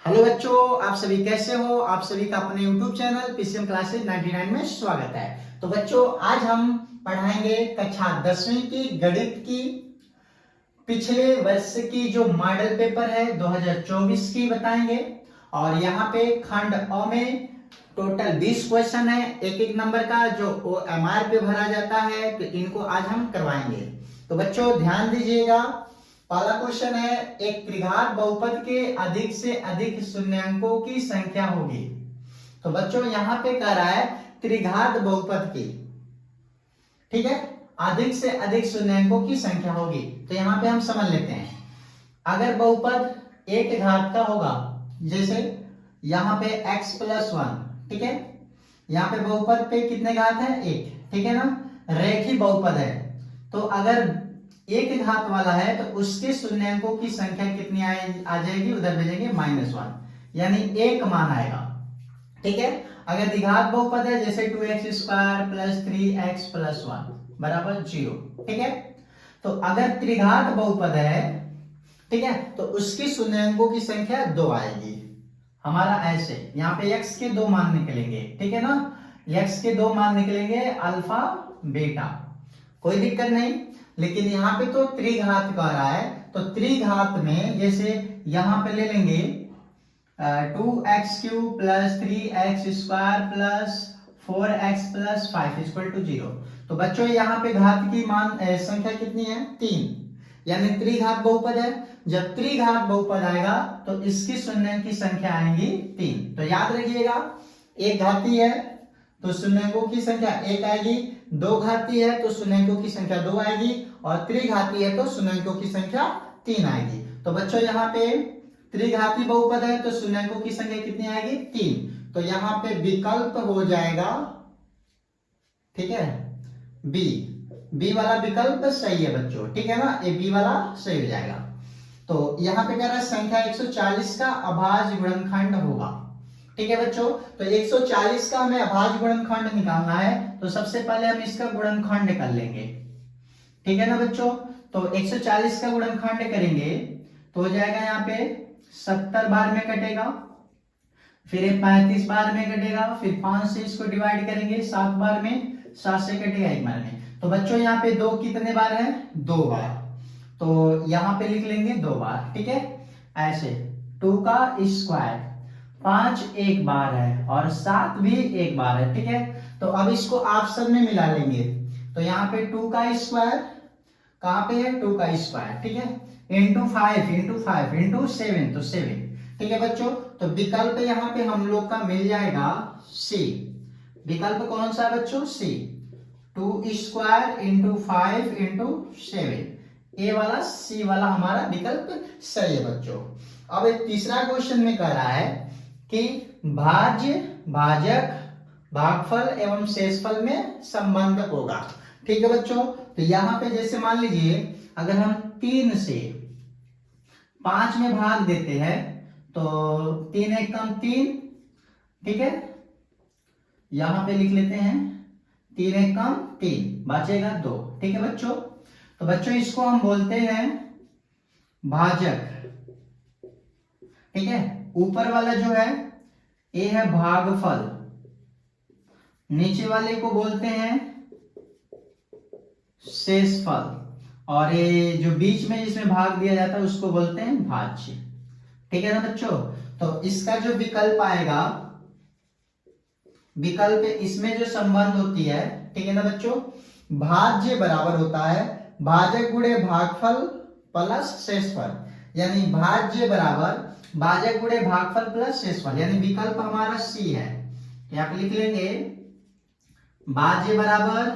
Hello बच्चों, आप सभी कैसे हो। आप सभी का अपने YouTube चैनल पीसीएम क्लासेस 99 में स्वागत है। तो बच्चों, आज हम पढ़ाएंगे कक्षा 10वीं की गणित की पिछले वर्ष की जो मॉडल पेपर है 2024 की बताएंगे। और यहाँ पे खंड अ में टोटल 20 क्वेश्चन है, एक एक नंबर का, जो OMR पे भरा जाता है। तो इनको आज हम करवाएंगे। तो बच्चों ध्यान दीजिएगा। पहला क्वेश्चन है, एक त्रिघात बहुपद के अधिक से अधिक शून्यंकों की संख्या होगी। तो बच्चों यहाँ पे कह रहा है त्रिघात बहुपद की, ठीक है, अधिक से अधिक शून्यंकों की संख्या होगी। तो यहाँ पे हम समझ लेते हैं, अगर बहुपद एक घात का होगा, जैसे यहाँ पे x + 1, ठीक है, यहाँ पे बहुपद पे कितने घात है, एक, ठीक है ना, रेखीय बहुपद है। तो अगर एक घात वाला है तो उसके शून्यंकों की संख्या कितनी आ जाएगी, उधर भेजेंगे -1, यानी एक मान आएगा, ठीक है। अगर द्विघात बहुपद है, जैसे 2x² + 3x + 1 बराबर 0, ठीक है। तो अगर त्रिघात बहुपद है, ठीक है, तो उसकी शून्यंकों की संख्या 2 आएगी। हमारा ऐसे यहाँ पे x के 2 मान निकलेंगे, ठीक है ना, x के 2 मान निकलेंगे अल्फा बीटा, कोई दिक्कत नहीं। लेकिन यहाँ पे तो त्रिघात कह रहा है, तो त्रिघात में जैसे यहाँ पे ले लेंगे 2x³ + 3x² + 4x + 5 = 0। तो बच्चों यहाँ पे घात की संख्या कितनी है, 3, यानी त्रिघात बहुपद है। जब त्रिघात बहुपद आएगा तो इसकी शून्यंक की संख्या आएगी 3। तो याद रखिएगा, एक घाती है तो शून्यंकों की संख्या 1 आएगी, दो घाती है तो शून्यंकों की संख्या 2 आएगी, और त्रिघाती है तो शून्यंकों की संख्या 3 आएगी। तो बच्चों यहाँ पे त्रिघाती बहुपद है तो शून्यंकों की संख्या कितनी आएगी, 3। तो यहाँ पे विकल्प हो जाएगा, ठीक है, बी वाला विकल्प सही है बच्चों, ठीक है ना, ये बी वाला सही हो जाएगा। तो यहाँ पे कह रहा है संख्या 140 का अभाज्य गुणनखंड होगा, ठीक है बच्चों। तो 140 का हमें अभाज्य गुणनखंड निकालना है, तो सबसे पहले हम इसका गुणनखंड कर लेंगे, ठीक है ना बच्चों। तो 140 का गुणनखंड करेंगे तो हो जाएगा, यहाँ पे 70 बार में कटेगा, फिर 35 बार में कटेगा, फिर 5 से इसको डिवाइड करेंगे 7 बार में, 7 से कटेगा 1 बार में। तो बच्चों यहाँ पे 2 कितने बार है, 2 बार, तो यहाँ पे लिख लेंगे 2 बार, ठीक है। ऐसे 2 का स्क्वायर, 5 एक बार है और 7 भी एक बार है, ठीक है। तो अब इसको ऑप्शन में मिला लेंगे। तो यहाँ पे 2 का स्क्वायर कहाँ पे है, 2 का स्क्वायर, ठीक है, इंटू 5 इंटू 7, तो 7, ठीक है बच्चों। तो विकल्प यहाँ पे हम लोग का मिल जाएगा सी। विकल्प कौन सा है बच्चों, सी, 2² इंटू 5 इंटू 7, ए वाला, सी वाला हमारा विकल्प सही है बच्चों। अब एक तीसरा क्वेश्चन में कह रहा है कि भाज्य, भाजक, भागफल एवं शेषफल में संबंध होगा, ठीक है बच्चों। तो यहाँ पे जैसे मान लीजिए, अगर हम 3 से 5 में भाग देते हैं तो 3 × 3, ठीक है, यहां पे लिख लेते हैं 3 × 3 बचेगा 2, ठीक है बच्चों। तो बच्चों इसको हम बोलते हैं भाजक, ठीक है। ऊपर वाला जो है ये है भागफल, नीचे वाले को बोलते हैं शेषफल, और ये जो बीच में जिसमें भाग दिया जाता है उसको बोलते हैं भाज्य, ठीक है ना बच्चों। तो इसका जो विकल्प आएगा, विकल्प इसमें जो संबंध होती है, ठीक है ना बच्चों, भाज्य बराबर होता है भाजक गुणे भागफल प्लस शेषफल, यानी भाज्य बराबर भाजक गुणे भागफल प्लस शेषफल, यानी विकल्प हमारा सी है। यहाँ पे लिख लेंगे भाज्य बराबर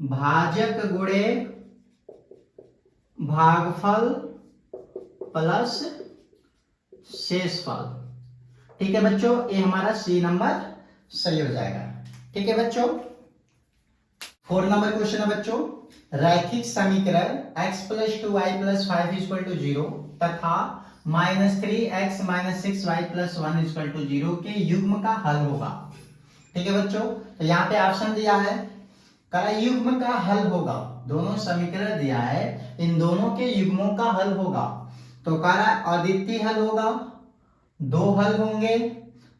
भाजक गुणे भागफल प्लस शेषफल, ठीक है बच्चों, ये हमारा सी नंबर सही हो जाएगा, ठीक है बच्चों। 4 नंबर क्वेश्चन है बच्चों, रैखिक समीकरण x + 2y + 5 = 0 तथा -3x - 6y + 1 = 0 के युग्म का हल होगा, ठीक है बच्चों। तो यहाँ पे ऑप्शन दिया है, करा युग्म का हल होगा, दोनों समीकरण दिया है, इन दोनों के युग्मों का हल होगा। तो करा अद्वितीय हल होगा, दो हल होंगे,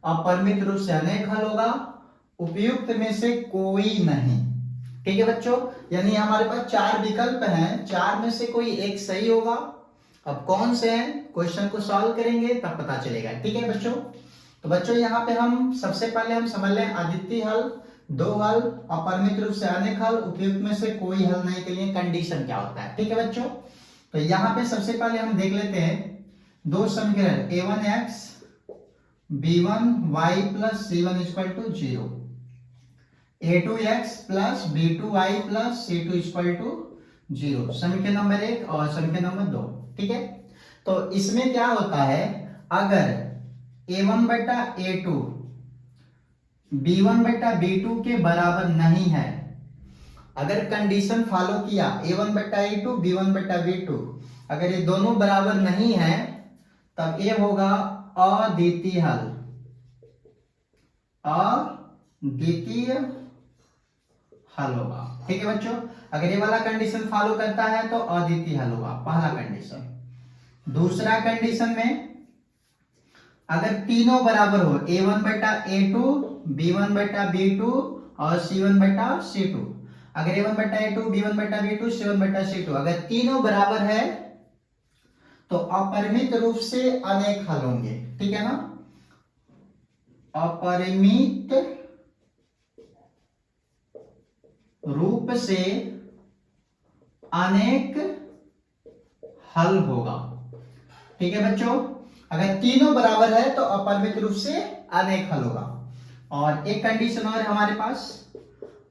अपरिमित रूप से अनेक हल होगा, उपयुक्त में से कोई नहीं। ठीक है बच्चों, यानी हमारे पास चार विकल्प हैं, चार में से कोई एक सही होगा। अब कौन से हैं, क्वेश्चन को सॉल्व करेंगे तब पता चलेगा। ठीक है बच्चों, तो बच्चों यहाँ पे हम सबसे पहले हम समझ लें अद्वितीय हल, दो हल, अपरिमित रूप से अनेक हल, उपयुक्त में से कोई हल नहीं के लिए कंडीशन क्या होता है। ठीक है बच्चों, तो यहाँ पे सबसे पहले हम देख लेते हैं दो समीकरण a1x b1y plus c1 equal to 0, a2x plus b2y plus c2 equal to 0, समीकरण नंबर 1 और समीकरण नंबर 2। ठीक है, तो इसमें क्या होता है, अगर a1 बटा a2 b1 बटा b2 के बराबर नहीं है, अगर कंडीशन फॉलो किया a1 बटा a2 b1 बटा b2, अगर ये दोनों बराबर नहीं है तब ये होगा अद्वितीय हल, अद्वितीय हल होगा। ठीक है बच्चों, अगर ये वाला कंडीशन फॉलो करता है तो अद्वितीय हल होगा, पहला कंडीशन। दूसरा कंडीशन में अगर तीनों बराबर हो, a1 बटा a2 b1 बटा b2 और c1 बटा c2, अगर a1 बटा a2 b1 बटा b2 c1 बटा c2 अगर तीनों बराबर है तो अपरिमित रूप से अनेक हल होंगे। ठीक है ना, अपरिमित रूप से अनेक हल होगा। ठीक है बच्चों, अगर तीनों बराबर है तो अपरिमित रूप से अनेक हल होगा। और एक कंडीशन और हमारे पास,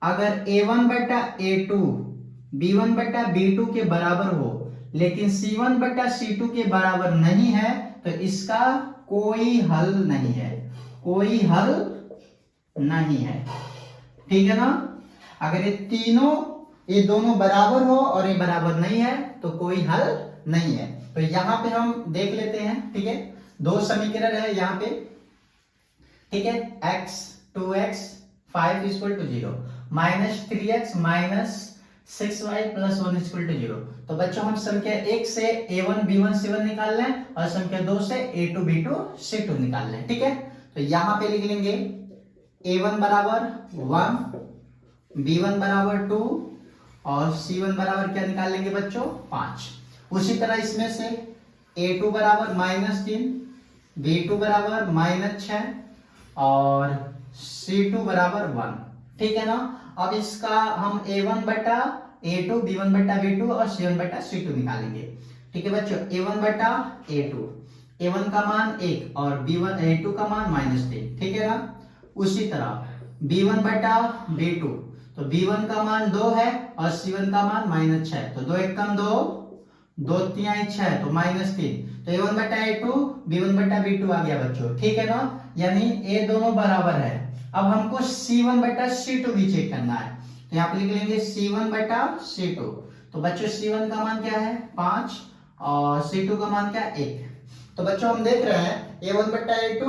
अगर a1 बटा a2 b1 बटा b2 के बराबर हो लेकिन c1 बटा c2 के बराबर नहीं है तो इसका कोई हल नहीं है, कोई हल नहीं है। ठीक है ना, अगर ये दोनों बराबर हो और ये बराबर नहीं है तो कोई हल नहीं है। तो यहां पे हम देख लेते हैं। ठीक है, दो समीकरण है यहाँ पे। ठीक है, x 2x 5 equal to 0 minus 3x minus 6y plus 1 equal to 0। तो बच्चों हम संख्या 1 से a1 b1 c1 निकाल लें और संख्या 2 से a2 b2 c2 निकाल लें। ठीक है, तो यहां पे लिख लेंगे a1 बराबर 1, b1 बराबर 2 और c1 बराबर क्या निकाल लेंगे बच्चों 5। उसी तरह इसमें से a2 बराबर -3, b2 बराबर -6 और c2 बराबर 1। ठीक है ना, अब इसका हम a1 बटा a2 b1 बटा b2 और c1 बटा c2 निकालेंगे। ठीक है बच्चों, a1 बटा a2, a1 का मान 1 और b1 a2 का मान -3। ठीक है ना, उसी तरह b1 बटा b2, तो b1 का मान 2 है और c1 का मान -6, तो 2 1 कम 2, 2 3 6 तो -3, तो a1 बटा a2 b1 बटा b2 आ गया बच्चों। ठीक है ना, यानी ये दोनों बराबर है। अब हमको c1 बटा c2 भी चेक करना है, तो यहाँ पे लिख लेंगे c1 बटा c2। तो बच्चों c1 का मान क्या है 5 और c2 का मान क्या है 1। तो बच्चों हम देख रहे हैं a1 बटा a2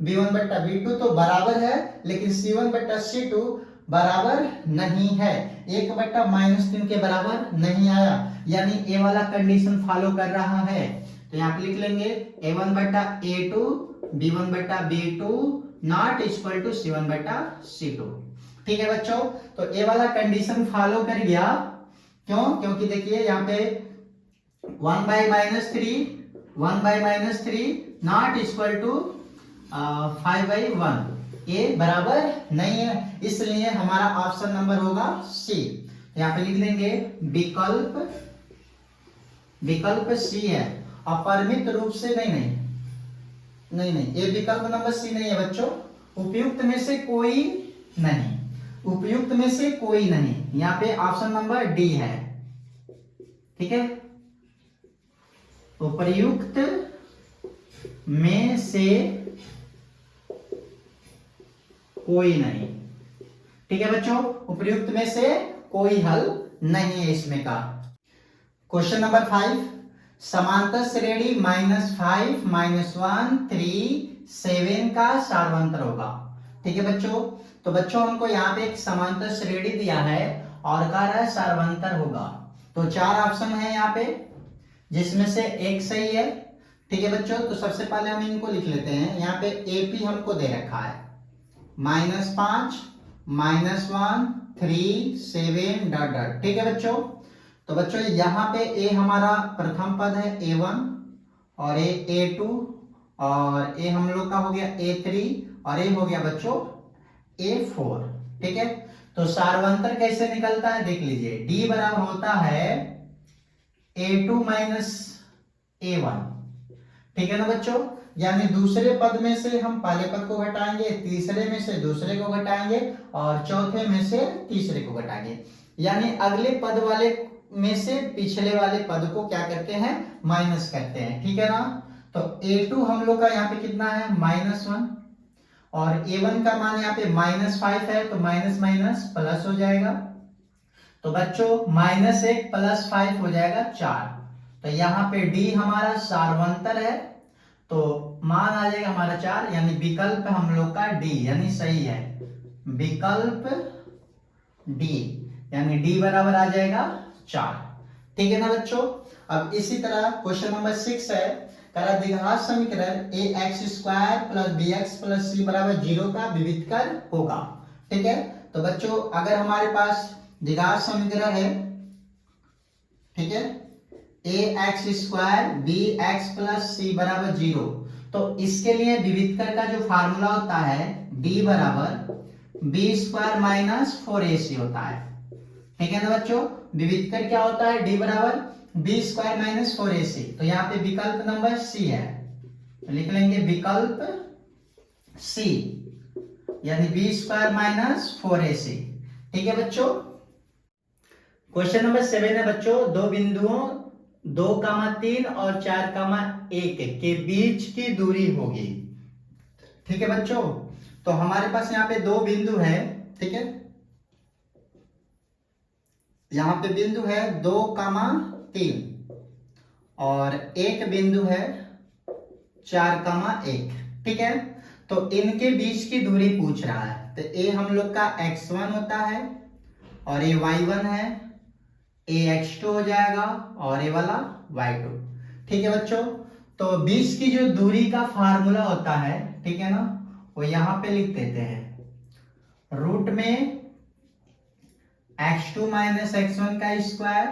b1 बटा b2 तो बराबर है, लेकिन c1 बटा c2 बराबर नहीं है, 1 बटा -3 के बराबर नहीं आया, यानी ए वाला कंडीशन फॉलो कर रहा है। तो यहाँ पे लिख लेंगे a1 बटा a2 b1 बटा b2 not equal to c1 बटा c2। ठीक है बच्चों, तो ए वाला कंडीशन फॉलो कर गया। क्यों? क्योंकि देखिए यहाँ पे 1 बाई -3 नॉट इक्वल टू 5/1 ये बराबर नहीं है, इसलिए हमारा ऑप्शन नंबर होगा सी। यहाँ पे लिख देंगे विकल्प सी है, अपरिमित रूप से नहीं, ये विकल्प नंबर सी नहीं है बच्चों, उपयुक्त में से कोई नहीं, उपयुक्त में से कोई नहीं, यहाँ पे ऑप्शन नंबर डी है। ठीक है, उपयुक्त में से कोई नहीं। ठीक है बच्चों, उपयुक्त में से कोई हल नहीं है इसमें का। क्वेश्चन नंबर 5, समांतर श्रेणी -5 -1 3 7 का सार्वंतर होगा। ठीक है बच्चों, तो बच्चों हमको यहाँ पे एक समांतर श्रेणी दिया है और कह रहा है सार्वंतर होगा। तो 4 ऑप्शन है यहाँ पे, जिसमें से एक सही है, ठीक है बच्चों, तो सबसे पहले हम इनको लिख लेते हैं। यहाँ पे AP हमको दे रखा है -5 -1 3 7 डॉट डॉट। ठीक है बच्चों, तो बच्चों यहाँ पे A हमारा प्रथम पद है A1 और A2 और A हम लोग का हो गया A3 और A हो गया बच्चों A4। ठीक है, तो सार्वंतर कैसे निकलता है देख लीजिए। D बराबर होता है A2 माइनस A1। ठीक है ना बच्चों, यानी दूसरे पद में से हम पहले पद को घटाएंगे, तीसरे में से दूसरे को घटाएंगे और चौथे में से तीसरे को घटाएंगे। यानी अगले पद वाले में से पिछले वाले पद को क्या करते हैं, माइनस करते हैं। ठीक है ना, तो A2 हम लोग का यहाँ पे कितना है -1 और A1 का मान यहाँ पे -5 है, तो माइनस माइनस प्लस हो जाएगा। तो बच्चों -1 + 5 हो जाएगा 4। तो यहाँ पे D हमारा सार्वंतर है, तो मान आ जाएगा हमारा 4, यानी विकल्प हम लोग का D यानी सही है। विकल्प D यानी D बराबर आ जाएगा 4। ठीक है ना बच्चों, अब इसी तरह क्वेश्चन नंबर 6 है, करा द्विघात समीकरण ax² + bx + c = 0 का विविधकर होगा। ठीक है, तो बच्चों अगर हमारे पास द्विघात समीकरण है, ठीक है, ax² bx + c = 0, तो इसके लिए विविधकर का जो फार्मूला होता है d बराबर b² - 4ac होता है। ठीक है ना बच्चों, विविधकर क्या होता है, d बराबर b² - 4ac। तो यहाँ पे विकल्प नंबर C है, तो लिख लेंगे विकल्प C यानी b² - 4ac। ठीक है बच्चों, क्वेश्चन नंबर 7 है बच्चों, दो बिंदुओं 2,3 और 4,1 के बीच की दूरी होगी। ठीक है बच्चों, तो हमारे पास यहाँ पे दो बिंदु है। ठीक है, यहाँ पे बिंदु है 2,3 और एक बिंदु है 4,1। ठीक है, तो इनके बीच की दूरी पूछ रहा है। तो A हम लोग का x1 होता है और ये y1 है, A x2 हो जाएगा और ये वाला y2। ठीक है बच्चों, तो बीच की जो दूरी का फार्मूला होता है, ठीक है ना, वो यहां पे लिख देते हैं, रूट में x2 - x1 का स्क्वायर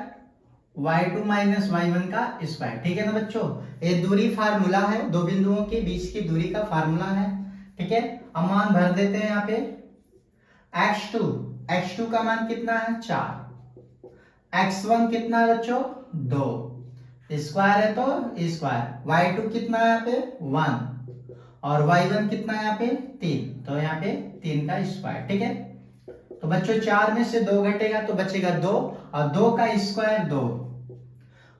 y2 - y1 का स्क्वायर। ठीक है ना बच्चों, ये दूरी फार्मूला है, दो बिंदुओं के बीच की दूरी का फार्मूला है। ठीक है, अब मान भर देते हैं यहाँ पे। x2 का मान कितना है 4, x1 कितना है बच्चों 2, स्क्वायर है तो स्क्वायर, y2 कितना है यहाँ पे 1 और y1 कितना है यहाँ पे 3, तो यहाँ पे 3 का स्क्वायर। ठीक है, तो बच्चों 4 में से 2 घटेगा तो बचेगा 2 और 2 का स्क्वायर 2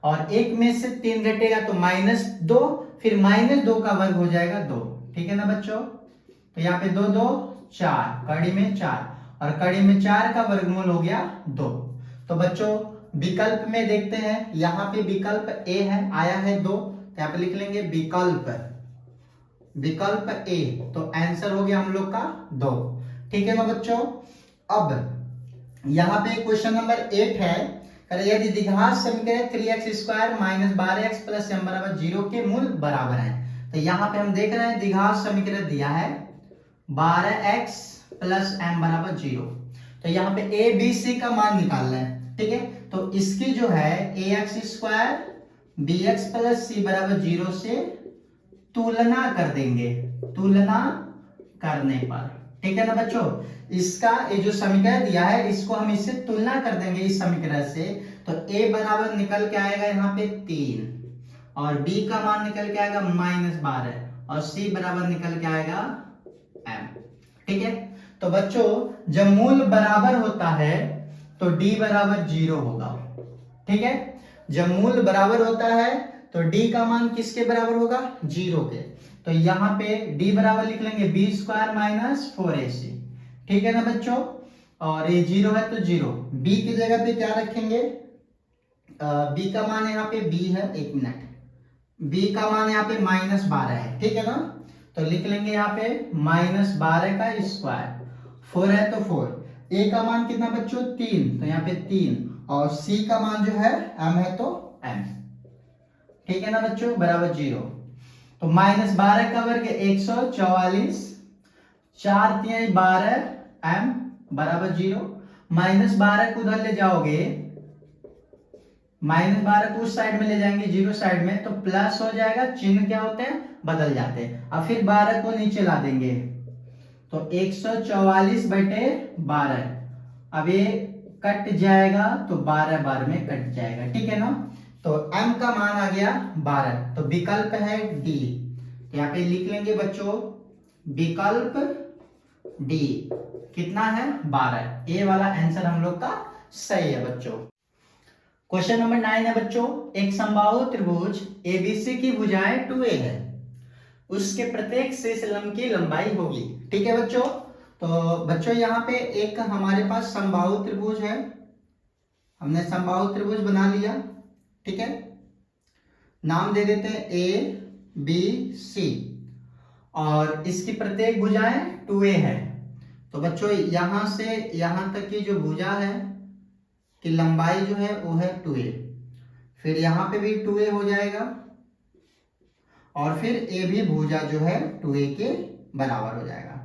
और 1 में से 3 घटेगा तो -2, फिर -2 का वर्ग हो जाएगा 2। ठीक है ना बच्चों, तो यहाँ पे 2 2 4, कड़ी में 4 और कड़ी में 4 का वर्गमूल हो गया 2। तो बच्चों विकल्प में देखते हैं, यहाँ पे विकल्प A है, आया है 2, तो यहाँ पे लिख लेंगे विकल्प A, तो आंसर हो गया हम लोग का 2। ठीक है ना बच्चों, अब यहाँ पे क्वेश्चन नंबर 8 है, यदि द्विघात समीकरण 3x² - 12x + m = 0 के मूल बराबर है। तो यहाँ पे हम देख रहे हैं द्विघात समीकरण दिया है 12x + m = 0, तो यहाँ पे a b c का मान निकालना है। ठीक है, तो इसकी जो है ax² bx + c = 0 से तुलना कर देंगे, तुलना करने पर। ठीक है ना बच्चों, इसका ये जो समीकरण दिया है इसको हम इससे तुलना कर देंगे इस समीकरण से, तो a बराबर निकल के आएगा यहाँ पे 3 और b का मान निकल के आएगा -12 और c बराबर निकल के आएगा m। ठीक है, तो बच्चों जब मूल बराबर होता है तो d बराबर 0 होगा। ठीक है, जब मूल बराबर होता है तो d का मान किसके बराबर होगा 0 के, तो यहाँ पे d बराबर लिख लेंगे b² - 4ac। ठीक है ना बच्चों, और ये 0 है तो 0, b की जगह पे क्या रखेंगे, b का मान यहाँ पे b है, एक मिनट, b का मान यहाँ पे -12 है। ठीक है ना, तो लिख लेंगे यहाँ पे -12 का स्क्वायर, 4 है तो 4, a का मान कितना बच्चों 3, तो यहाँ पे 3 और c का मान जो है m है तो m। ठीक है ना बच्चों, बराबर 0। तो -12 का वर्ग 144, 4 तिहाई 12 m बराबर 0। -12 को उधर ले जाओगे, -12 को उस साइड में ले जाएंगे 0 साइड में, तो प्लस हो जाएगा, चिन्ह क्या होते हैं, बदल जाते हैं। अब फिर 12 को नीचे ला देंगे तो 144/12, अब ये कट जाएगा तो 12 बार में कट जाएगा, ठीक है ना। तो m का मान आ गया 12, तो विकल्प है डी। तो यहाँ पे लिख लेंगे बच्चों, विकल्प डी कितना है, 12। ए वाला आंसर हम लोग का सही है बच्चों। क्वेश्चन नंबर 9 है बच्चों, एक समबाहु त्रिभुज एबीसी की भुजाएं 2a है, उसके प्रत्येक शीर्ष लंब की लंबाई होगी, ठीक है बच्चों। तो बच्चों यहाँ पे एक हमारे पास समबाहु त्रिभुज है, हमने समबाहु त्रिभुज बना लिया, ठीक है। नाम दे देते हैं ए बी सी, और इसकी प्रत्येक भुजाएं 2a है। तो बच्चों यहां से यहां तक की जो भुजा है कि लंबाई जो है वो है 2a, फिर यहां पे भी 2a हो जाएगा, और फिर ए भी भुजा जो है 2a के बराबर हो जाएगा,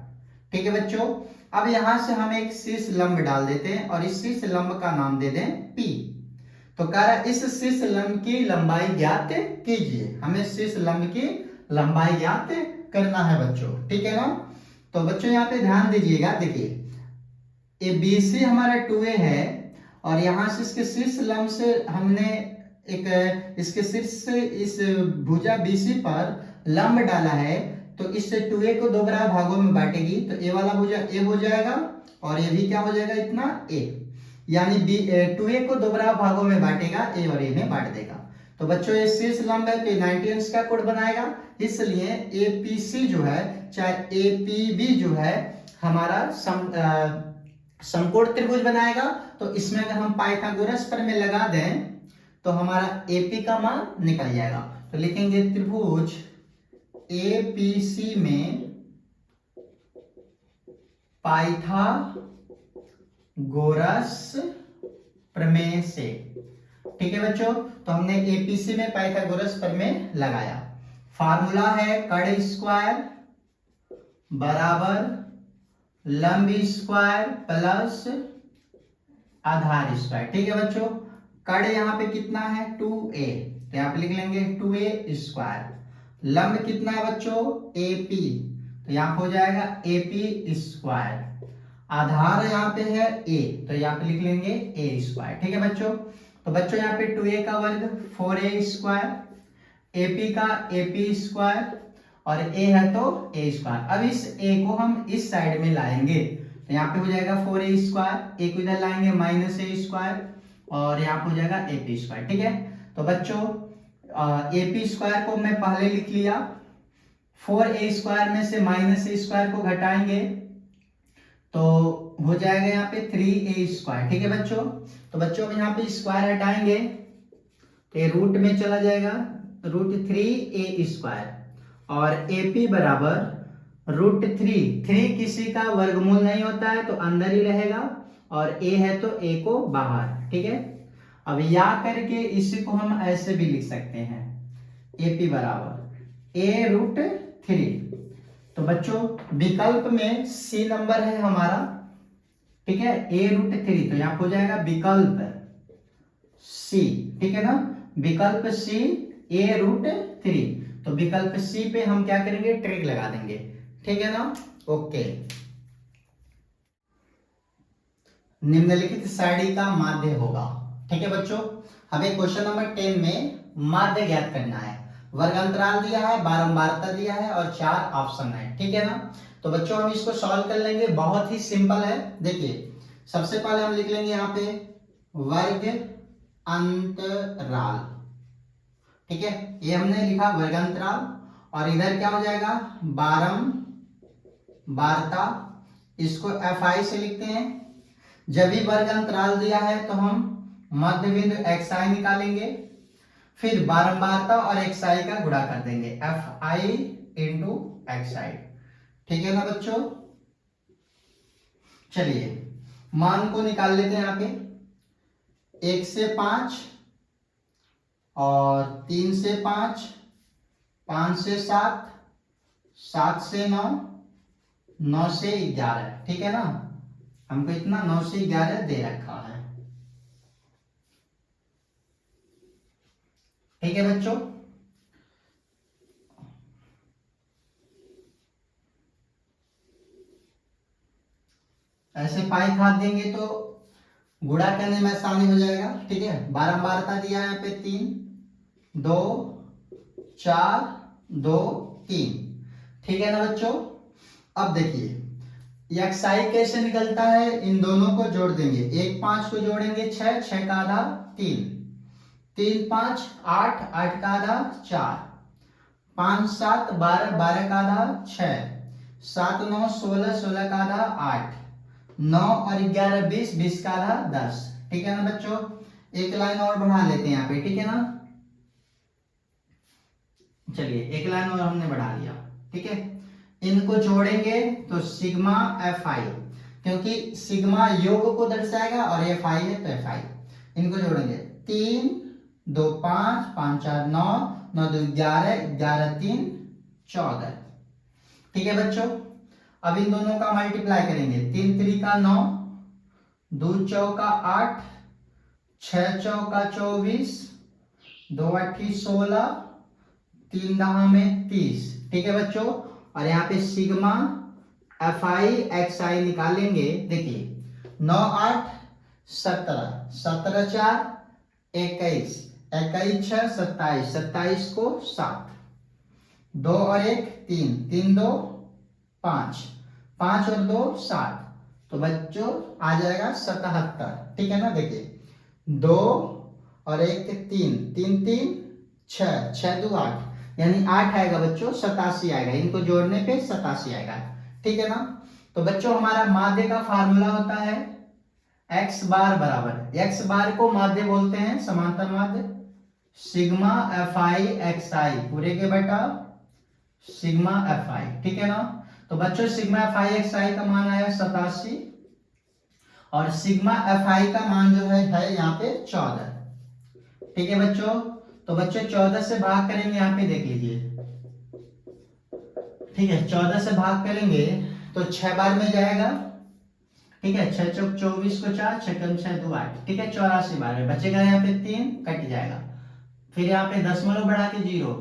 ठीक है बच्चों। अब यहां से हम एक शीर्ष लंब डाल देते हैं और इस शीर्ष लंब का नाम दे दें P। तो कह रहा इस शीर्ष लंब की लंबाई ज्ञात कीजिए, हमें शीर्ष लंब की लंबाई ज्ञात करना है बच्चों, ठीक है ना। तो बच्चों यहाँ पे ध्यान दीजिएगा, देखिए ये BC हमारा 2a है, और यहां से इसके शीर्ष लंब से हमने एक इसके शीर्ष से इस भुजा BC पर लंब डाला है, तो इससे 2a को 2 बराबर भागों में बांटेगी, तो ए वाला भुजा a हो जाएगा और ये भी क्या हो जाएगा, इतना a, यानी 2a को 2 बराबर भागों में बांटेगा, a और a में बांट देगा। तो बच्चों ये शीर्ष लंब है तो 90 अंश का कोण बनाएगा, इसलिए APC जो है चाहे APB जो है हमारा समकोण त्रिभुज बनाएगा। तो इसमें अगर हम पाइथागोरस प्रमेय लगा दें तो हमारा AP का मान निकल जाएगा। तो लिखेंगे त्रिभुज APC में पाइथागोरस प्रमेय से, ठीक है बच्चों। तो हमने APC में पाइथागोरस प्रमेय लगाया। फार्मूला है कर्ण स्क्वायर बराबर लंब स्क्वायर प्लस आधार स्क्वायर, ठीक है बच्चों। कर्ण यहाँ पे कितना है 2a, तो यहाँ पे लिख लेंगे 2a स्क्वायर। लंब कितना है बच्चों AP, तो यहाँ हो जाएगा AP स्क्वायर। आधार यहाँ पे है a, तो यहाँ पे लिख लेंगे a स्क्वायर, ठीक है बच्चों। तो बच्चों यहाँ पे 2a का वर्ग 4a स्क्वायर, AP का AP स्क्वायर, और a है तो a स्क्वायर। अब इस a को हम इस साइड में लाएंगे, तो यहाँ पे हो जाएगा 4a स्क्वायर, a को इधर लाएंगे -a स्क्वायर, और यहाँ पे हो जाएगा AP स्क्वायर, ठीक है। तो बच्चों AP स्क्वायर को मैं पहले लिख लिया, 4a स्क्वायर में से -a स्क्वायर को घटाएंगे तो हो जाएगा यहाँ पे 3a स्क्वायर, ठीक है बच्चों। तो बच्चों अब यहाँ पे स्क्वायर हटाएंगे तो ये रूट में चला जाएगा, √3a स्क्वायर, और AP बराबर √3 किसी का वर्गमूल नहीं होता है तो अंदर ही रहेगा, और a है तो a को बाहर, ठीक है। अब या करके इसी को हम ऐसे भी लिख सकते हैं, AP बराबर a√3। तो बच्चों विकल्प में C नंबर है हमारा, ठीक है, a√3, तो यहाँ हो जाएगा विकल्प C, ठीक है ना, विकल्प C a√3। तो विकल्प C पे हम क्या करेंगे, ट्रिक लगा देंगे, ठीक है ना, ओके। निम्नलिखित सारणी का माध्य होगा, ठीक है बच्चों। हमें क्वेश्चन नंबर 10 में माध्य ज्ञात करना है। वर्गांतराल दिया है, बारंबारता दिया है और 4 ऑप्शन है, ठीक है ना। तो बच्चों हम इसको सॉल्व कर लेंगे, बहुत ही सिंपल है। देखिए सबसे पहले हम लिख लेंगे यहाँ पे वर्ग अंतराल, ठीक है, ये हमने लिखा वर्गांतराल, और इधर क्या हो जाएगा बारंबारता, इसको FI से लिखते हैं। जब भी वर्ग अंतराल दिया है तो हम मध्य बिंदु XI निकालेंगे, फिर बारंबारता और XI का गुणा कर देंगे, FI × XI, ठीक है ना बच्चों। चलिए मान को निकाल लेते हैं यहाँ पे, 1 से 5 और 3 से 5 5 से 7, 7 से 9, 9 से 11, ठीक है ना। हमको इतना 9 से 11 दे रखा है, ठीक है बच्चों। ऐसे पाई खाद देंगे तो गुणा करने में आसानी हो जाएगा, ठीक है। बारंबारता दिया है यहाँ पे 3, 2, 4, 2, 3, ठीक है ना बच्चों। अब देखिए xi कैसे निकलता है, इन दोनों को जोड़ देंगे, 1 5 को जोड़ेंगे 6, 6 का आधा 3, 3 5 8, 8 का आधा 4, 5 7 12, 12 का आधा 6, 7 9 16, 16 का आधा 8, 9 और 11 20, 20 का आधा 10, ठीक है ना बच्चों। एक लाइन और बढ़ा लेते हैं यहाँ पे, ठीक है ना। चलिए एक लाइन और हमने बढ़ा लिया, ठीक है। इनको जोड़ेंगे तो सिग्मा fi, क्योंकि सिग्मा योग को दर्शाएगा और fi है तो fi। इनको जोड़ेंगे 3 2 5, 5 4 9, 9 2 11, 11 3 14, ठीक है बच्चों। अब इन दोनों का मल्टीप्लाई करेंगे, 3 3 का 9, 2 चौका 8, 6 चौका 24, 2 8 16, 3 दहा में 30, ठीक है बच्चों। और यहाँ पे सिग्मा fi xi निकालेंगे, देखिए 9 8 17, 17 4 21, 21 6 27, 27 को 7, 2 और 1 3, 3 2 5, 5 और 2 7, तो बच्चों आ जाएगा 77, ठीक है ना। देखिए 2 और 1 3, 3 3 6, 6 2 8, यानी 8 आएगा बच्चों, 87 आएगा, इनको जोड़ने पे 87 आएगा, ठीक है ना। तो बच्चों हमारा माध्य का फार्मूला होता है x बार बराबर, x बार को माध्य बोलते हैं, समांतर माध्य, सिग्मा fi xi पूरे के बटा सिग्मा fi, ठीक है ना। तो बच्चों सिग्मा fi xi का मान आया 87 और सिग्मा fi का मान जो है यहाँ पे 14, ठीक है बच्चों। तो बच्चों 14 से भाग करेंगे, यहाँ पे देख लीजिए, ठीक है। 14 से भाग करेंगे तो 6 बार में जाएगा, ठीक है। 6 चौक 24 को 4, 6 कम 6 2 8, ठीक है। 84 बार में बचेगा, यहाँ पे 3 कट जाएगा, फिर यहाँ पे दशमलव बढ़ा के 0,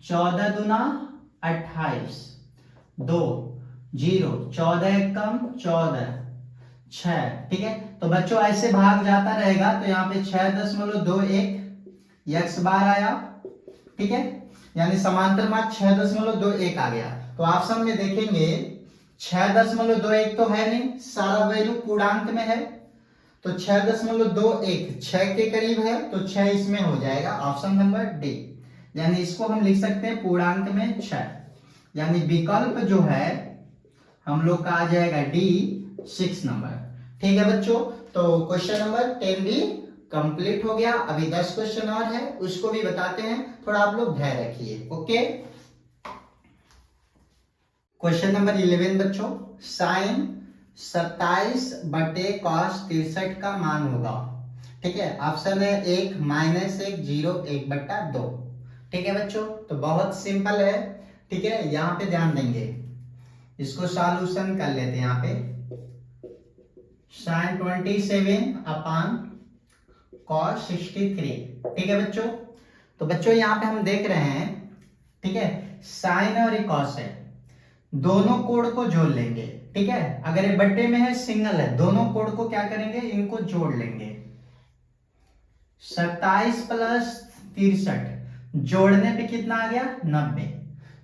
14 दूना 28, 2 0, 14 एक कम 14 6, ठीक है। तो बच्चों ऐसे भाग जाता रहेगा, तो यहाँ पे 6.21 x बार आया, ठीक है, यानी समांतर माध्य 6.21 आ गया। तो ऑप्शन में देखेंगे 6.21 तो है नहीं, सारा वैल्यू पूर्णांक में है, तो 6.21 6 के करीब है, तो 6 इसमें हो जाएगा, ऑप्शन नंबर डी। यानी इसको हम लिख सकते हैं पूर्णांक में 6, यानी विकल्प जो है हम लोग का आ जाएगा डी 6 नंबर, ठीक है बच्चों। तो क्वेश्चन नंबर 10 भी कंप्लीट हो गया। अभी 10 क्वेश्चन और है, उसको भी बताते हैं, थोड़ा आप लोग धैर्य रखिए, ओके। क्वेश्चन नंबर 11 बच्चों, साइन 27 बटे कॉस 63 का मान होगा, ठीक है। ऑप्शन है 1 -1 0 1 बटा 2, ठीक है बच्चों। तो बहुत सिंपल है, ठीक है, यहाँ पे ध्यान देंगे, इसको सॉल्यूशन कर लेते हैं। यहाँ पे साइन 27 अपान कॉस 63, ठीक है बच्चों। तो बच्चों यहाँ पे हम देख रहे हैं, ठीक है, साइन और कॉस है, दोनों कोण को जोड़ लेंगे, ठीक है। अगर ये बट्टे में है, सिंगल है, दोनों कोण को क्या करेंगे, इनको जोड़ लेंगे। 27 प्लस 63 जोड़ने पे कितना आ गया, 90।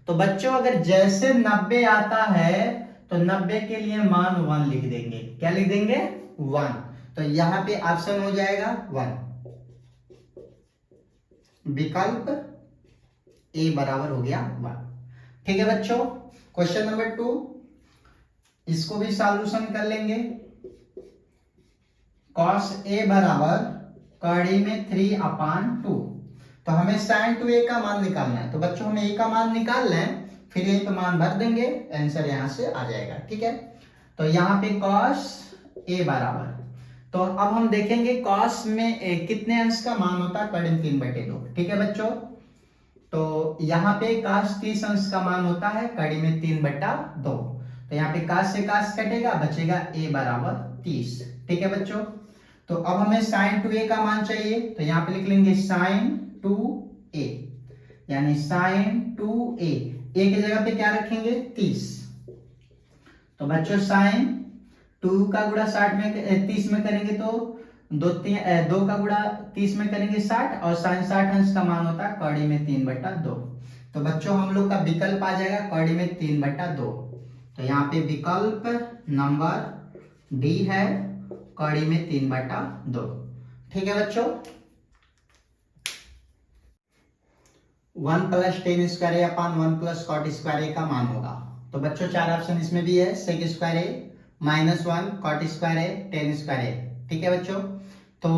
तो बच्चों अगर जैसे 90 आता है तो 90 के लिए मान 1 लिख देंगे, क्या लिख देंगे, 1। तो यहां पे ऑप्शन हो जाएगा 1, विकल्प ए बराबर हो गया 1, ठीक है बच्चों। क्वेश्चन नंबर 2, इसको भी सॉल्यूशन कर लेंगे। कॉस ए बराबर कड़ी में 3 अपान 2, तो हमें साइन 2a का मान निकालना है, तो बच्चों हमें a का मान निकालना है, फिर यही पे मान भर देंगे, आंसर यहां से आ जाएगा, ठीक है। तो यहाँ पे कॉस a बराबर, तो अब हम देखेंगे कॉस में कितने अंश का मान होता है, कड़ी 3/2, ठीक है बच्चों। तो यहाँ पे cos 30 अंश का मान होता है कड़ी में 3/2। तो यहाँ पे cos से cos कटेगा, बचेगा a बराबर 30। ठीक है बच्चों, तो अब हमें sin 2a का मान चाहिए, तो यहाँ पे लिख लेंगे sin 2a, यानी sin 2a, a की जगह पे क्या रखेंगे 30। तो बच्चों sin 2 का गुणा 30 में करेंगे तो 2 का गुणा 30 में करेंगे 60, और sin 60 अंश का मान होता है कड़ी में 3/2। तो बच्चों हम लोग का विकल्प आ जाएगा कड़ी में 3/2। तो यहाँ पे विकल्प नंबर डी है, कड़ी में 3/2। ठीक है बच्चों, 1 + tan square a upon 1 + cot square a का मान होगा। तो बच्चों 4 ऑप्शन इसमें भी है, sec square a, -1 cot square a, tan square a। ठीक है बच्चों, तो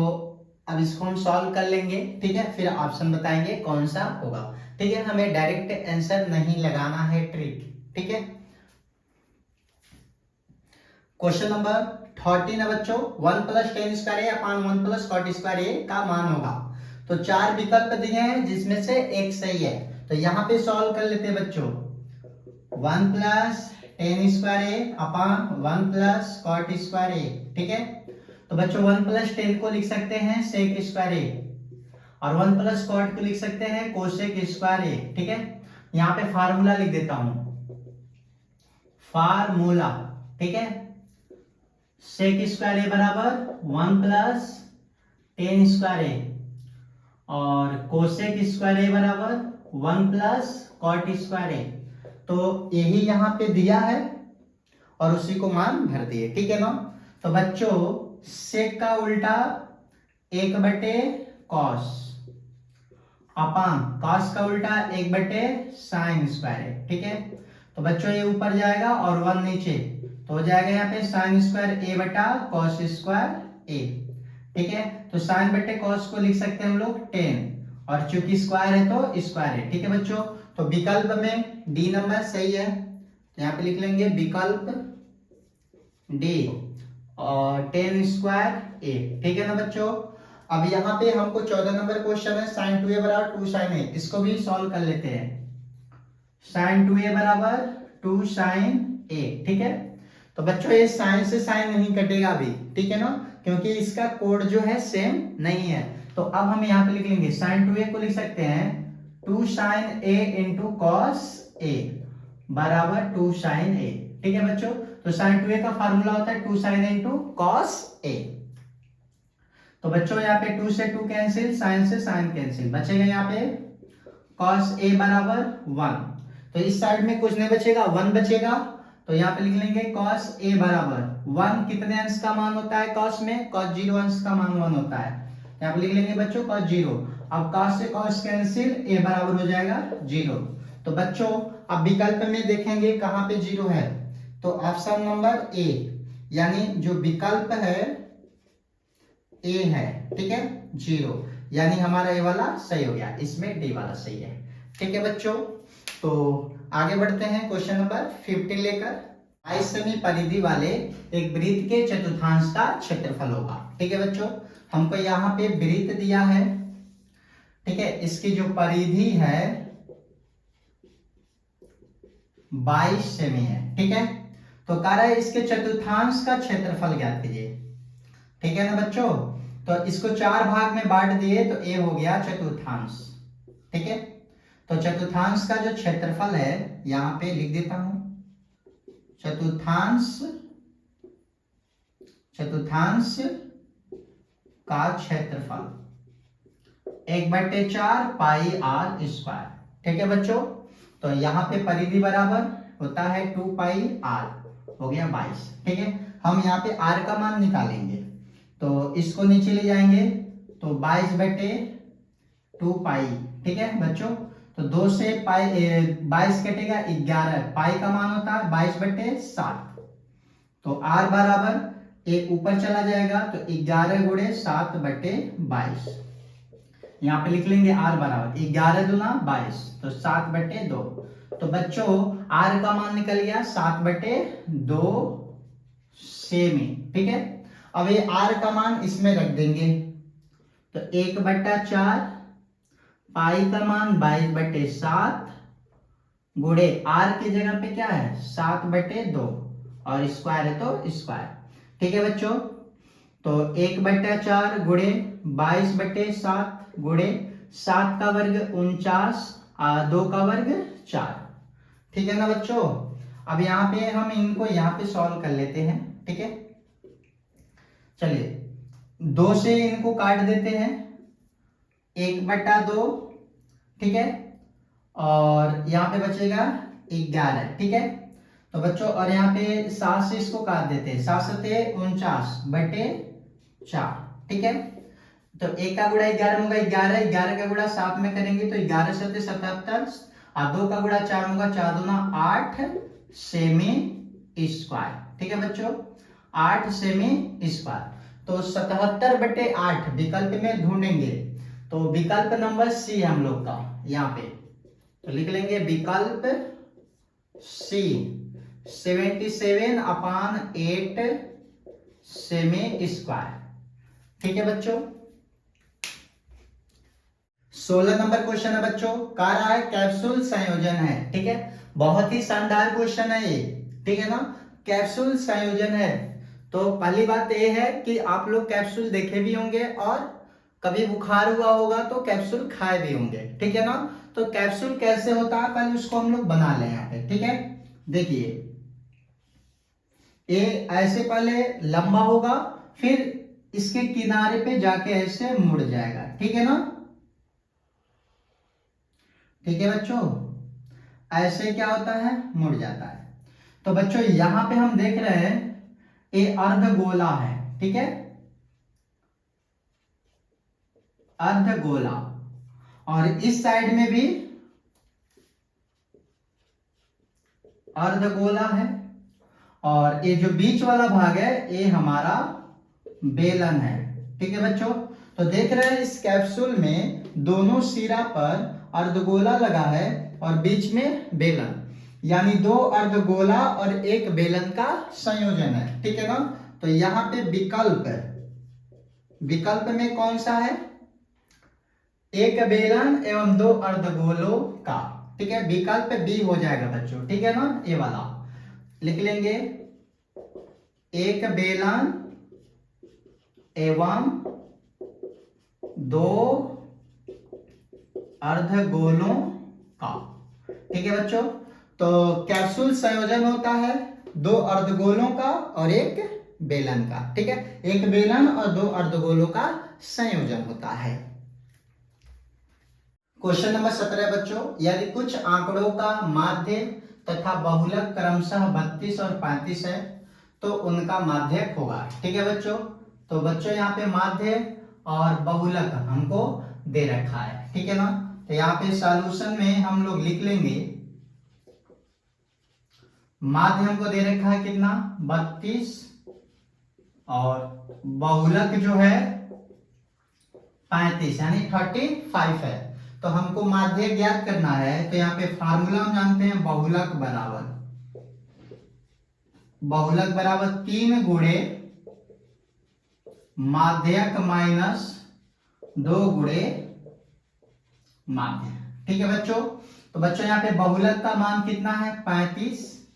अब इसको हम सॉल्व कर लेंगे। ठीक है, फिर ऑप्शन बताएंगे कौन सा होगा। ठीक है, हमें डायरेक्ट आंसर नहीं लगाना है, ट्रिक। ठीक है, क्वेश्चन नंबर 13 है बच्चों, 1 + tan square a upon 1 + cot square a का मान होगा। तो 4 विकल्प दिए हैं जिसमें से एक सही है, तो यहाँ पे सॉल्व कर लेते हैं बच्चों। 1 + tan square a upon 1 + cot square a। ठीक है, तो बच्चों 1 + tan को लिख सकते हैं sec स्क्वायर a, और 1 + cot को लिख सकते हैं cosec स्क्वायर a। ठीक है, यहाँ पे फार्मूला लिख देता हूं, फार्मूला। ठीक है, sec स्क्वायर a बराबर 1 + tan स्क्वायर a, और कोसेक स्क्वायर ए बराबर 1 + cot स्क्वायर ए। तो यही यहाँ पे दिया है और उसी को मान भर दिए। ठीक है ना, तो बच्चों सेक का उल्टा 1/cos अपान cos का उल्टा 1/sin स्क्वायर है। ठीक है, तो बच्चों ये ऊपर जाएगा और 1 नीचे, तो हो जाएगा यहाँ पे sin square a/cos square a। ठीक है, तो sin/cos को लिख सकते हैं हम लोग 10, और चूंकि स्क्वायर है तो स्क्वायर है। ठीक है बच्चों, तो विकल्प में डी नंबर सही है, तो यहाँ पे लिख लेंगे विकल्प डी और 10 स्क्वायर a। ठीक है ना बच्चों, अब यहाँ पे हमको 14 नंबर क्वेश्चन है, sin 2a बराबर 2 sin a, इसको भी सॉल्व कर लेते हैं। sin 2a बराबर 2 sin a। ठीक है, तो बच्चों ये साइन से साइन नहीं कटेगा अभी। ठीक है ना, क्योंकि इसका कोड जो है सेम नहीं है। तो अब हम यहाँ पे लिख लेंगे sin 2a को लिख सकते हैं 2 sin a × cos a बराबर 2 sin a। ठीक है बच्चों, तो sin 2a का फार्मूला होता है 2 sin a × cos a। तो बच्चों यहाँ पे 2 से 2 कैंसिल, sin से sin कैंसिल, बचेगा यहाँ पे cos a बराबर 1। तो इस साइड में कुछ नहीं बचेगा, 1 बचेगा। तो यहाँ पे लिख लेंगे cos a बराबर 1, कितने अंश का मान होता है cos में, cos 0 अंश का मान 1 होता है। यहाँ पे लिख लेंगे बच्चों cos 0। अब cos से cos कैंसिल, a बराबर हो जाएगा 0। तो बच्चों अब विकल्प में देखेंगे कहाँ पे 0 है, तो ऑप्शन नंबर ए, यानी जो विकल्प है ए है। ठीक है, 0, यानी हमारा ए वाला सही हो गया, इसमें डी वाला सही है। ठीक है बच्चों, तो आगे बढ़ते हैं क्वेश्चन नंबर 15 लेकर। 22 सेमी परिधि वाले एक वृत्त के चतुर्थांश का क्षेत्रफल होगा। ठीक है बच्चों, हमको यहाँ पे वृत्त दिया है। ठीक है, इसकी जो परिधि है 22 सेमी है। ठीक है, तो कह रहा है इसके चतुर्थांश का क्षेत्रफल ज्ञात कीजिए। ठीक है ना बच्चों, तो इसको 4 भाग में बांट दिए तो ए हो गया चतुर्थांश। ठीक है, तो चतुर्थांश का जो क्षेत्रफल है यहां पे लिख देता हूं, चतुर्थांश का क्षेत्रफल 1/4 पाई r स्क्वायर। ठीक है बच्चों, तो यहाँ पे परिधि बराबर होता है 2 पाई r, हो गया 22। ठीक है, हम यहाँ पे r का मान निकालेंगे, तो इसको नीचे ले जाएंगे तो 22/2 पाई। ठीक है बच्चों, तो 2 से पाई 22 कटेगा 11, पाई का मान होता है 22/7। तो r बराबर एक ऊपर चला जाएगा तो 11 × 7/22। यहाँ पे लिख लेंगे r बराबर 11 दूना 22, तो 7/2। तो बच्चों r का मान निकल गया 7/2 सेमी। ठीक है, अब ये r का मान इसमें रख देंगे, तो 1/4 पाई का मान 22/7 गुणे आर की जगह पे क्या है 7/2 और स्क्वायर है तो स्क्वायर। ठीक है बच्चों, तो 1/4 गुणे 22/7 गुणे 7 का वर्ग 49 और 2 का वर्ग 4। ठीक है ना बच्चों। अब यहाँ पे हम इनको यहाँ पे सॉल्व कर लेते हैं। ठीक है, चलिए 2 से इनको काट देते हैं, 1/2। ठीक है, और यहाँ पे बचेगा 11। ठीक है, तो बच्चों और यहाँ पे 7 से इसको काट देते हैं, 7 सते 49/4। ठीक है, तो 1 का गुणा 11 होगा 11, 11 का गुणा 7 में करेंगे तो 11 सते 77 और 2 का गुणा 4 होगा 4 दूना 8 सेमी स्क्वायर। ठीक है बच्चों, 8 सेमी स्क्वायर। तो 77/8 विकल्प में ढूंढेंगे तो विकल्प नंबर सी हम लोग का यहाँ पे, तो लिख लेंगे विकल्प सी 77/8 सेमी स्क्वायर। ठीक है बच्चों, 16 नंबर क्वेश्चन है बच्चों, कह रहा है कैप्सूल संयोजन है। ठीक है, बहुत ही शानदार क्वेश्चन है ये। ठीक है ना, कैप्सूल संयोजन है। तो पहली बात ये है कि आप लोग कैप्सूल देखे भी होंगे और कभी बुखार हुआ होगा तो कैप्सूल खाए भी होंगे। ठीक है ना, तो कैप्सूल कैसे होता है पहले उसको हम लोग बना लें यहाँ पे। ठीक है, देखिए ये ऐसे पहले लंबा होगा, फिर इसके किनारे पे जाके ऐसे मुड़ जाएगा। ठीक है ना, ठीक है बच्चों, ऐसे क्या होता है मुड़ जाता है। तो बच्चों यहां पे हम देख रहे हैं ये अर्धगोला है। ठीक है, अर्धगोला, और इस साइड में भी अर्धगोला है, और ये जो बीच वाला भाग है ये हमारा बेलन है। ठीक है बच्चों, तो देख रहे हैं इस कैप्सूल में दोनों सिरा पर अर्धगोला लगा है और बीच में बेलन, यानी 2 अर्धगोला और 1 बेलन का संयोजन है। ठीक है ना, तो यहाँ पे विकल्प में कौन सा है 1 बेलन एवं 2 अर्धगोलों का। ठीक है, विकल्प बी हो जाएगा बच्चों। ठीक है ना, ये वाला लिख लेंगे 1 बेलन एवं 2 अर्धगोलों का। ठीक है बच्चों, तो कैप्सूल संयोजन होता है 2 अर्धगोलों का और 1 बेलन का। ठीक है, 1 बेलन और 2 अर्धगोलों का संयोजन होता है। क्वेश्चन नंबर 17 बच्चों, यदि कुछ आंकड़ों का माध्य तथा बहुलक क्रमशः 32 और 35 है तो उनका माध्यक होगा। ठीक है बच्चों, तो बच्चों यहाँ पे माध्य और बहुलक हमको दे रखा है। ठीक है ना, तो यहाँ पे सॉल्यूशन में हम लोग लिख लेंगे माध्य हमको दे रखा है कितना 32 और बहुलक जो है 35 यानी 35 है। तो हमको माध्य ज्ञात करना है, तो यहाँ पे फार्मूला हम जानते हैं बहुलक बराबर 3 गुणे माध्यक माइनस 2 गुणे माध्य। ठीक है बच्चों, तो बच्चों यहाँ पे बहुलक का मान कितना है 35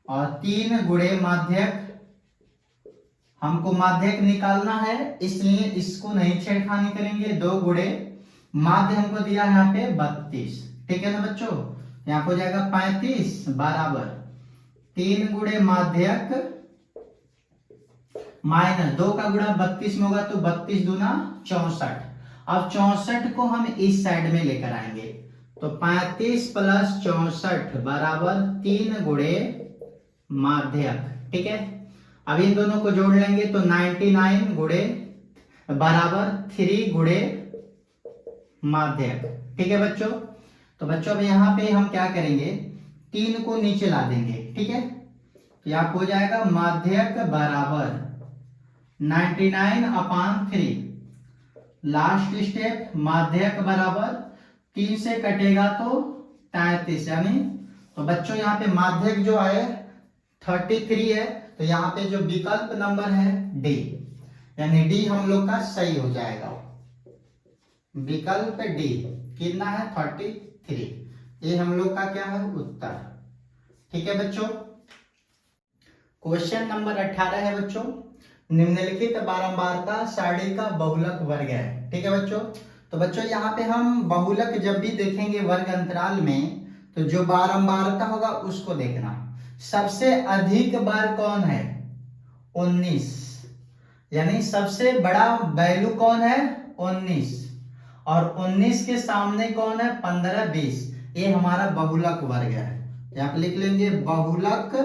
और 3 गुणे माध्यक, हमको माध्यक निकालना है इसलिए इसको नहीं छेड़खानी करेंगे। 2 गुणे माध्य हमको दिया है यहाँ पे 32। ठीक है ना बच्चों, यहाँ हो जाएगा 35 बराबर 3 गुणे माध्यक माइनस 2 का गुणा 32 में होगा तो 32 दूना 64। अब 64 को हम इस साइड में लेकर आएंगे तो 35 प्लस 64 बराबर 3 गुणे माध्यक। ठीक है, अब इन दोनों को जोड़ लेंगे तो 99 गुणे बराबर 3 गुणे माध्यक। ठीक है बच्चों, तो बच्चों अब यहाँ पे हम क्या करेंगे 3 को नीचे ला देंगे। ठीक है, तो यहाँ हो जाएगा माध्यक बराबर 99/3। लास्ट स्टेप माध्यक बराबर 3 से कटेगा तो 33 यानी, तो बच्चों यहाँ पे माध्यक जो है 33 है, तो यहाँ पे जो विकल्प नंबर है डी, यानी डी हम लोग का सही हो जाएगा, विकल्प डी। कितना है 33। ये हम लोग का क्या है उत्तर। ठीक है बच्चों। क्वेश्चन नंबर 18 है बच्चों, निम्नलिखित बारंबारता सारणी का बहुलक वर्ग है। ठीक है बच्चों। तो बच्चों यहाँ पे हम बहुलक जब भी देखेंगे वर्ग अंतराल में, तो जो बारंबारता होगा उसको देखना। सबसे अधिक बार कौन है 19, यानी सबसे बड़ा वैल्यू कौन है 19, और 19 के सामने कौन है 15 20। ये हमारा बहुलक वर्ग है, यहाँ पे लिख लेंगे बहुलक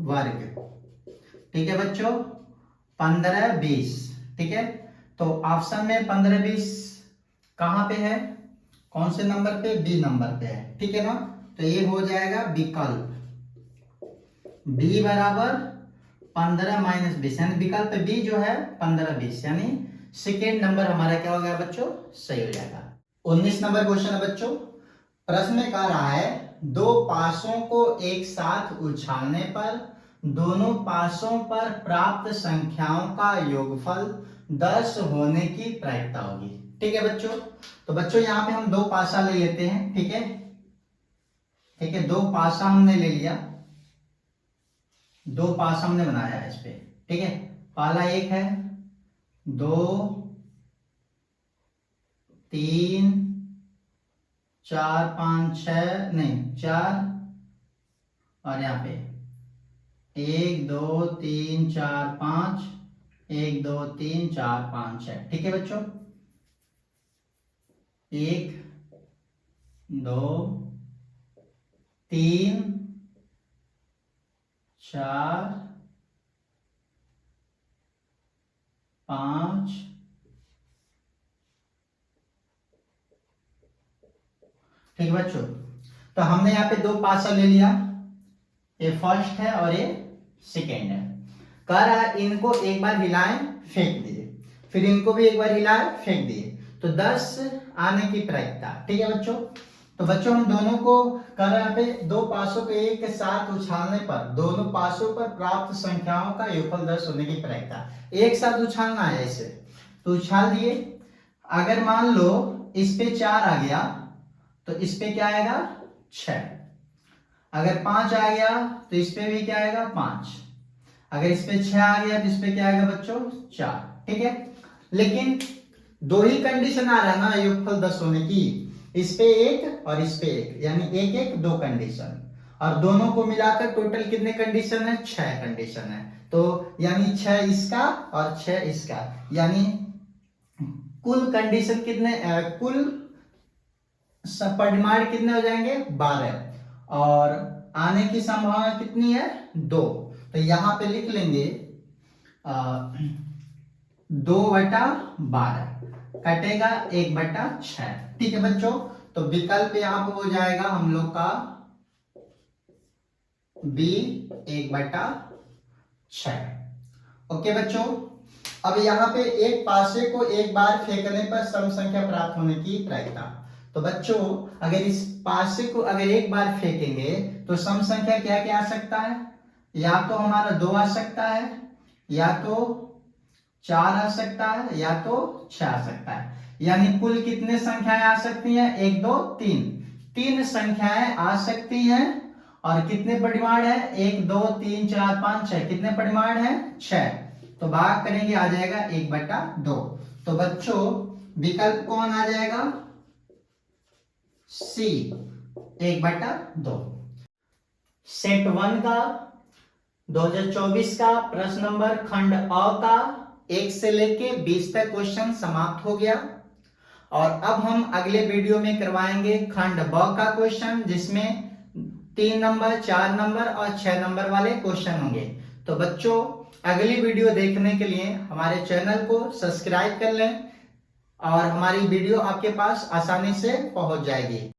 वर्ग। ठीक है बच्चों, 15 20। ठीक है, तो ऑप्शन में 15 20 कहां पे है, कौन से नंबर पे, बी नंबर पे है। ठीक है ना, तो ये हो जाएगा विकल्प बी बराबर 15 - 20, यानी विकल्प बी जो है 15 20, यानी सेकेंड नंबर हमारा क्या हो गया बच्चों, सही हो जाएगा। 19 नंबर क्वेश्चन है बच्चों। प्रश्न में कह रहा है दो पासों को एक साथ उछालने पर दोनों पासों पर प्राप्त संख्याओं का योगफल 10 होने की प्रायिकता होगी। ठीक है बच्चों। तो बच्चों यहाँ पे हम दो पासा ले लेते हैं। ठीक है, ठीक है, दो पासा हमने ले लिया, दो पासा हमने बनाया है इस पे। ठीक है, पाला एक है, 2 3 4 5 6, नहीं 4, और यहाँ पे 1 2 3 4 5, 1 2 3 4 5 6। ठीक है बच्चों, 1 2 3 4 5, ठीक है बच्चों। तो हमने यहाँ पे दो पासा ले लिया, ये फर्स्ट है और ये सेकेंड है। कह रहा है इनको एक बार हिलाएं फेंक दिए, फिर इनको भी एक बार हिलाएं फेंक दिए, तो 10 आने की प्रायिकता। ठीक है बच्चों। तो बच्चों हम दोनों को कह रहे हैं पे दो पासों को एक साथ उछालने पर दोनों पासों पर प्राप्त संख्याओं का योगफल 10 होने की प्रायिकता। एक साथ उछालना है ऐसे, तो उछाल दिए। अगर मान लो इस पे 4 आ गया तो इस पे क्या आएगा 6, अगर 5 आ गया तो इस पे भी क्या आएगा 5, अगर इस पे 6 आ गया तो इस पे क्या आएगा बच्चों 4। ठीक है, लेकिन दो ही कंडीशन आ रहा है ना योगफल 10 होने की, इस पे एक और इस पे एक, यानी एक एक दो कंडीशन, और दोनों को मिलाकर टोटल कितने कंडीशन है 6 कंडीशन है। तो यानी 6 इसका और 6 इसका, यानी कुल कंडीशन कितने, कुल परिमाण कितने हो जाएंगे 12, और आने की संभावना कितनी है 2। तो यहां पे लिख लेंगे 2/12 कटेगा 1/6। ठीक है बच्चों, तो विकल्प यहां पे हो जाएगा हम लोग का बी 1/6। ओके बच्चों, अब यहाँ पे एक पासे को एक बार फेंकने पर सम संख्या प्राप्त होने की प्रायिकता। तो बच्चों अगर इस पासे को अगर एक बार फेंकेंगे तो सम संख्या क्या क्या आ सकता है, या तो हमारा 2 आ सकता है, या तो 4 आ सकता है, या तो 6 आ सकता है। यानी कुल कितने संख्याएं आ सकती हैं 1 2 3, 3 संख्याएं आ सकती हैं। और कितने परिमाण है 1 2 3 4 5 6, कितने परिमाण है 6। तो भाग करेंगे आ जाएगा 1/2। तो बच्चों विकल्प कौन आ जाएगा सी 1/2। सेट 1 का 2024 का प्रश्न नंबर खंड अ का 1 से लेके 20 तक क्वेश्चन समाप्त हो गया। और अब हम अगले वीडियो में करवाएंगे खंड ब का क्वेश्चन, जिसमें 3 नंबर 4 नंबर और 6 नंबर वाले क्वेश्चन होंगे। तो बच्चों अगली वीडियो देखने के लिए हमारे चैनल को सब्सक्राइब कर लें और हमारी वीडियो आपके पास आसानी से पहुंच जाएगी।